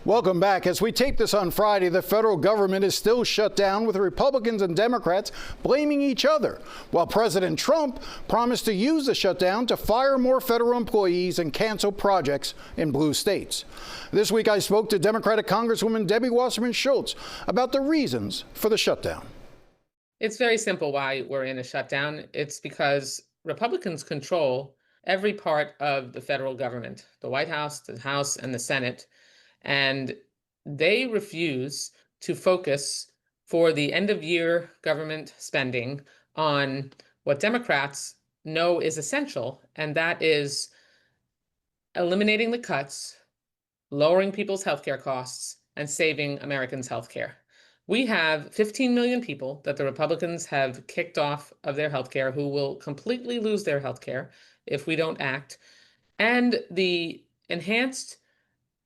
Welcome back. As we tape this on Friday, the federal government is still shut down, with Republicans and Democrats blaming each other, while President Trump promised to use the shutdown to fire more federal employees and cancel projects in blue states. This week, I spoke to Democratic Congresswoman Debbie Wasserman Schultz about the reasons for the shutdown. It's very simple why we're in a shutdown. It's because Republicans control every part of the federal government, the White House, the House, and the Senate. And they refuse to focus for the end of year government spending on what Democrats know is essential, and that is eliminating the cuts, lowering people's healthcare costs, and saving Americans' healthcare. We have 15 million people that the Republicans have kicked off of their healthcare who will completely lose their healthcare if we don't act. And the enhanced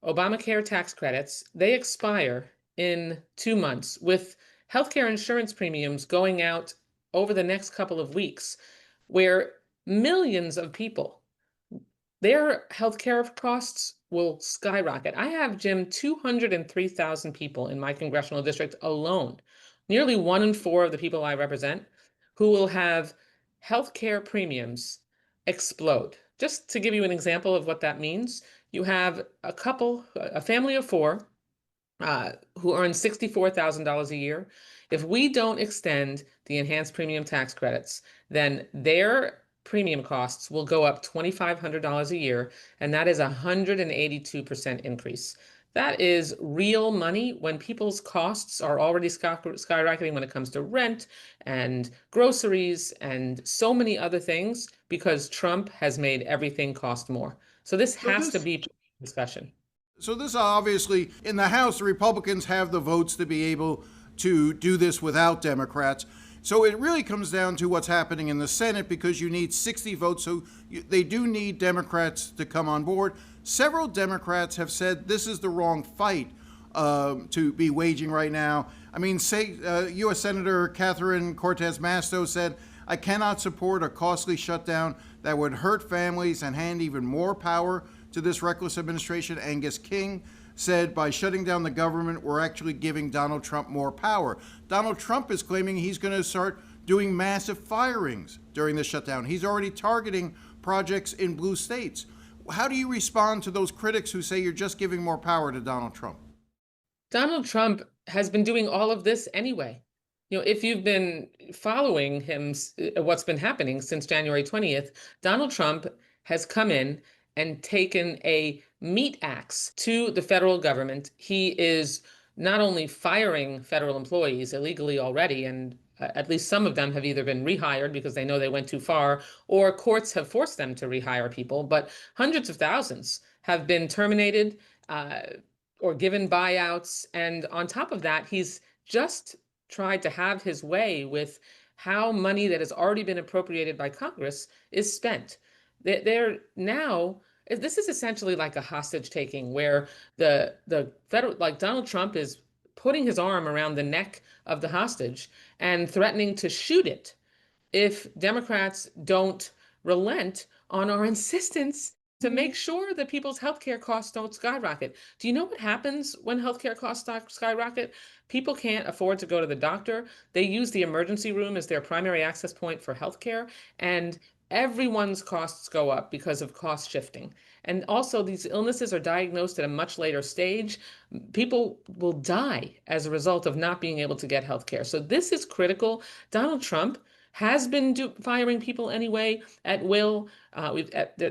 Obamacare tax credits, they expire in 2 months, with healthcare insurance premiums going out over the next couple of weeks, where millions of people, their healthcare costs will skyrocket. I have, Jim, 203,000 people in my congressional district alone, nearly 1 in 4 of the people I represent, who will have healthcare premiums explode. Just to give you an example of what that means, you have a family of 4 who earn $64,000 a year. If we don't extend the enhanced premium tax credits, then their premium costs will go up $2,500 a year, and that is a 182% increase. That is real money when people's costs are already skyrocketing when it comes to rent and groceries and so many other things, because Trump has made everything cost more. So this has to be discussion. So this obviously, in the House, the Republicans have the votes to be able to do this without Democrats. So it really comes down to what's happening in the Senate, because you need 60 votes. So they do need Democrats to come on board. Several Democrats have said this is the wrong fight to be waging right now. I mean, U.S. Senator Catherine Cortez Masto said, "I cannot support a costly shutdown that would hurt families and hand even more power to this reckless administration." Angus King said, "By shutting down the government, we're actually giving Donald Trump more power." Donald Trump is claiming he's going to start doing massive firings during the shutdown. He's already targeting projects in blue states. How do you respond to those critics who say you're just giving more power to Donald Trump? Donald Trump has been doing all of this anyway. You know, if you've been following him, what's been happening since January 20th, Donald Trump has come in and taken a meat axe to the federal government. He is not only firing federal employees illegally already, and at least some of them have either been rehired because they know they went too far, or courts have forced them to rehire people, but hundreds of thousands have been terminated or given buyouts. And on top of that, he's just tried to have his way with how money that has already been appropriated by Congress is spent. They're now, this is essentially like a hostage taking, where the federal, like Donald Trump is putting his arm around the neck of the hostage and threatening to shoot it if Democrats don't relent on our insistence to make sure that people's healthcare costs don't skyrocket. Do you know what happens when healthcare costs skyrocket? People can't afford to go to the doctor. They use the emergency room as their primary access point for healthcare, and everyone's costs go up because of cost shifting. And also, these illnesses are diagnosed at a much later stage. People will die as a result of not being able to get healthcare. So this is critical. Donald Trump has been firing people anyway at will.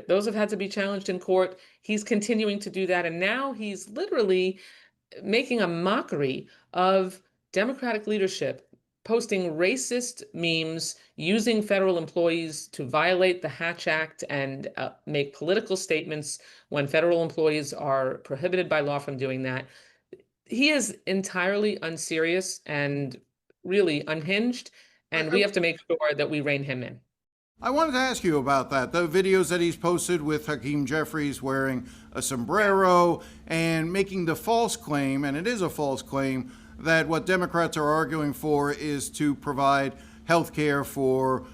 Those have had to be challenged in court. He's continuing to do that. And now he's literally making a mockery of Democratic leadership, posting racist memes, using federal employees to violate the Hatch Act and make political statements when federal employees are prohibited by law from doing that. He is entirely unserious and really unhinged, and we have to make sure that we rein him in. I wanted to ask you about that. The videos that he's posted with Hakeem Jeffries wearing a sombrero and making the false claim, and it is a false claim, that what Democrats are arguing for is to provide health care for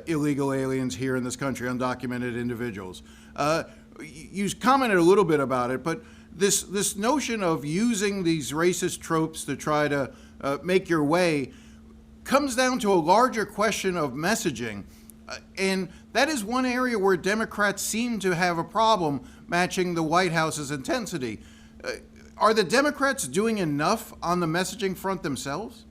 illegal aliens here in this country, undocumented individuals. You commented a little bit about it, but This notion of using these racist tropes to try to make your way comes down to a larger question of messaging. And that is one area where Democrats seem to have a problem matching the White House's intensity. Are the Democrats doing enough on the messaging front themselves?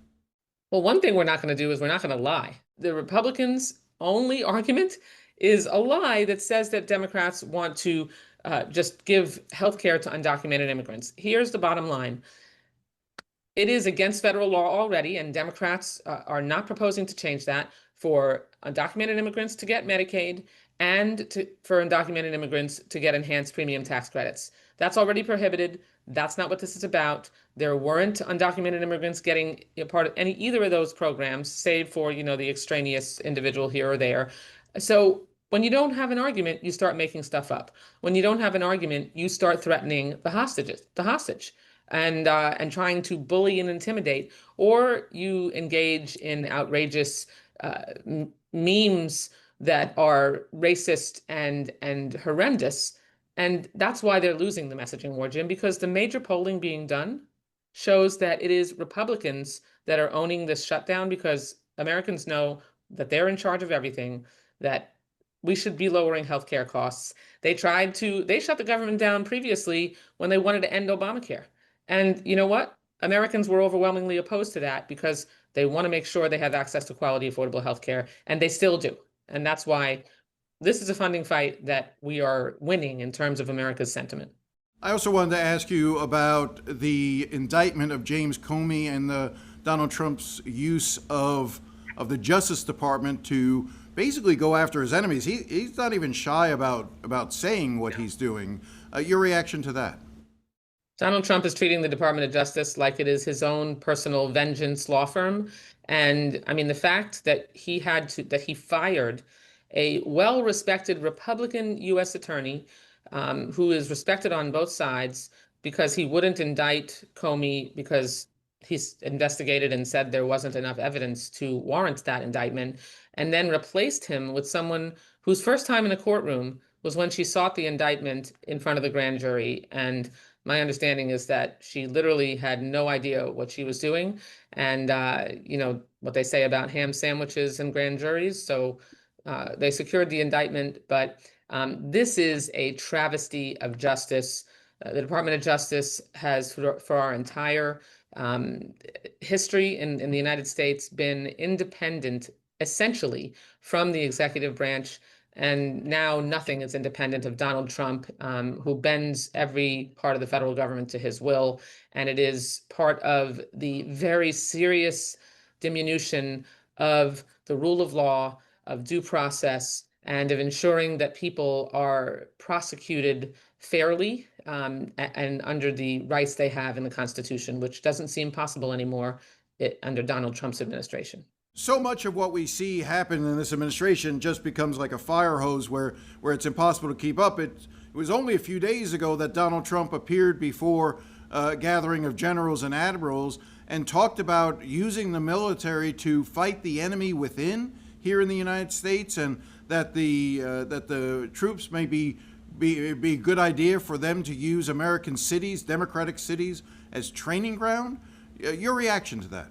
Well, one thing we're not going to do is we're not going to lie. The Republicans' only argument is a lie that says that Democrats want to just give health care to undocumented immigrants. Here's the bottom line. It is against federal law already, and Democrats are not proposing to change that for undocumented immigrants to get Medicaid and for undocumented immigrants to get enhanced premium tax credits. That's already prohibited. That's not what this is about. There weren't undocumented immigrants getting part of either of those programs, save for, the extraneous individual here or there. So when you don't have an argument, you start making stuff up. When you don't have an argument, you start threatening the hostage, and trying to bully and intimidate, or you engage in outrageous memes that are racist and horrendous. And that's why they're losing the messaging war, Jim, because the major polling being done shows that it is Republicans that are owning this shutdown, because Americans know that they're in charge of everything, that we should be lowering healthcare costs. They shut the government down previously when they wanted to end Obamacare. And you know what? Americans were overwhelmingly opposed to that because they want to make sure they have access to quality, affordable healthcare, and they still do. And that's why this is a funding fight that we are winning in terms of America's sentiment. I also wanted to ask you about the indictment of James Comey and Donald Trump's use of the Justice Department to basically go after his enemies. He's not even shy about saying what he's doing. Your reaction to that? Donald Trump is treating the Department of Justice like it is his own personal vengeance law firm. And I mean, the fact that he fired a well-respected Republican U.S. attorney who is respected on both sides because he wouldn't indict Comey because he's investigated and said there wasn't enough evidence to warrant that indictment, and then replaced him with someone whose first time in a courtroom was when she sought the indictment in front of the grand jury. And my understanding is that she literally had no idea what she was doing. And, what they say about ham sandwiches and grand juries. So they secured the indictment. But this is a travesty of justice. The Department of Justice has, for our entire history in the United States, been independent, essentially, from the executive branch. And now nothing is independent of Donald Trump, who bends every part of the federal government to his will. And it is part of the very serious diminution of the rule of law, of due process, and of ensuring that people are prosecuted fairly and under the rights they have in the Constitution, which doesn't seem possible anymore under Donald Trump's administration. So much of what we see happen in this administration just becomes like a fire hose where it's impossible to keep up. It was only a few days ago that Donald Trump appeared before a gathering of generals and admirals and talked about using the military to fight the enemy within here in the United States, and that the troops may be a good idea for them to use American cities, democratic cities, as training ground. Your reaction to that?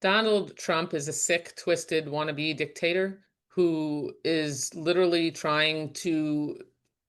Donald Trump is a sick, twisted wannabe dictator who is literally trying to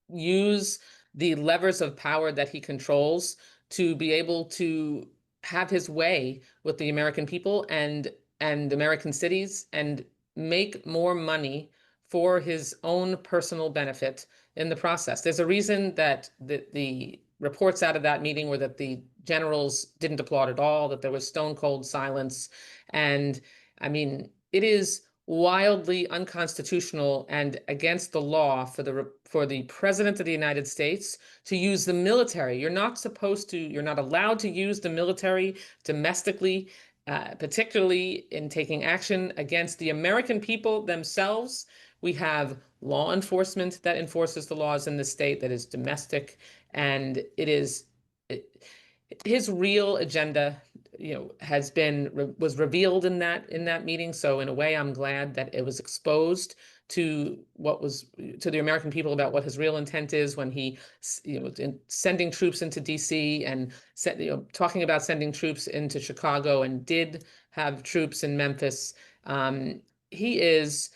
use the levers of power that he controls to be able to have his way with the American people and American cities, and make more money for his own personal benefit in the process. There's a reason that the reports out of that meeting were that the generals didn't applaud at all, that there was stone cold silence. And I mean, it is wildly unconstitutional and against the law for the president of the United States to use the military. You're not allowed to use the military domestically, particularly in taking action against the American people themselves. We have law enforcement that enforces the laws in the state that is domestic, and his real agenda was revealed in that meeting. So in a way, I'm glad that it was exposed to the American people about what his real intent is when he, sending troops into D.C. and talking about sending troops into Chicago, and did have troops in Memphis. He is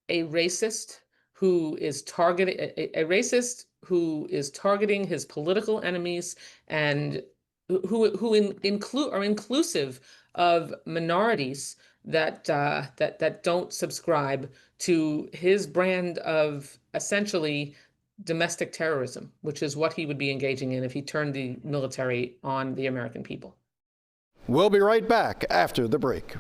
a racist who is targeting his political enemies, and who are inclusive of minorities that don't subscribe to his brand of essentially domestic terrorism, which is what he would be engaging in if he turned the military on the American people. We'll be right back after the break.